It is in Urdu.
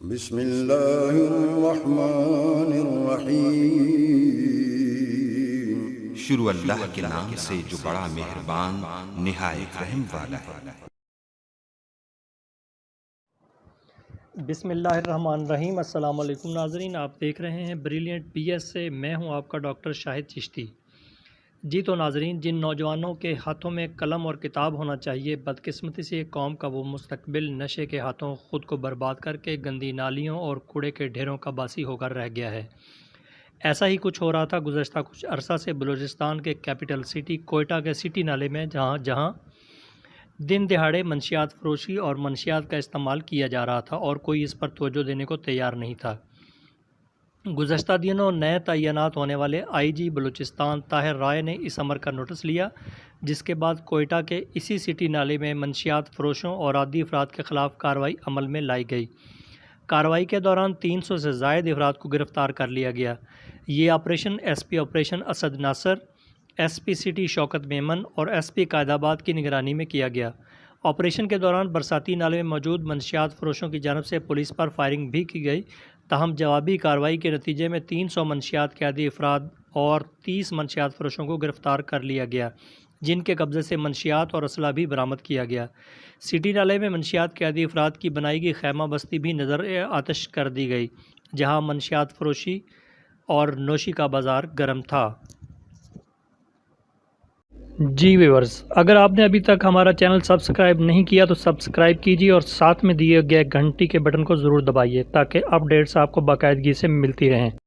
بسم اللہ الرحمن الرحیم۔ شروع اللہ کے نام سے جو بڑا مہربان نہایت رحم والا ہے۔ بسم اللہ الرحمن الرحیم۔ السلام علیکم ناظرین، آپ دیکھ رہے ہیں بریلینٹ پی ایس سے، میں ہوں آپ کا ڈاکٹر شاہد چشتی۔ جی تو ناظرین، جن نوجوانوں کے ہاتھوں میں قلم اور کتاب ہونا چاہیے، بدقسمتی سے قوم کا وہ مستقبل نشے کے ہاتھوں خود کو برباد کر کے گندی نالیوں اور کوڑے کے ڈھیروں کا باسی ہو کر رہ گیا ہے۔ ایسا ہی کچھ ہو رہا تھا گزشتہ کچھ عرصہ سے بلوچستان کے کیپٹل سٹی کوئٹہ کے سٹی نالے میں، جہاں دن دہاڑے منشیات فروشی اور منشیات کا استعمال کیا جا رہا تھا اور کوئی اس پر توجہ دینے کو تیار نہیں تھا۔ گزشتہ دنوں نئے تعینات ہونے والے آئی جی بلوچستان طاہر رائے نے اس امر کا نوٹس لیا، جس کے بعد کوئٹہ کے اسی سٹی نالے میں منشیات فروشوں اور عادی افراد کے خلاف کارروائی عمل میں لائی گئی۔ کارروائی کے دوران 300 سے زائد افراد کو گرفتار کر لیا گیا۔ یہ operation S P operation Asad Nasir, S P city Shaukat Memon اور ایس پی قائد آباد کی نگرانی میں کیا گیا۔ آپریشن کے دوران برساتی نالے میں موجود منشیات فروشوں کی جانب سے پولیس پر فائرنگ بھی کی گئی، تاہم جوابی کارروائی کے نتیجے میں 300 منشیات کے عادی افراد اور 30 منشیات فروشوں کو گرفتار کر لیا گیا، جن کے قبضے سے منشیات اور اسلحہ بھی برآمد کیا گیا۔ سٹی نالے میں منشیات کے عادی افراد کی بنائی گئی خیمہ بستی بھی نظر آتش کر دی گئی، جہاں منشیات فروشی اور نوشی کا بازار گرم تھا۔ جی ویورز، اگر آپ نے ابھی تک ہمارا چینل سبسکرائب نہیں کیا تو سبسکرائب کیجیے اور ساتھ میں دیے گئے گھنٹی کے بٹن کو ضرور دبائیے تاکہ اپڈیٹس آپ کو باقاعدگی سے ملتی رہیں۔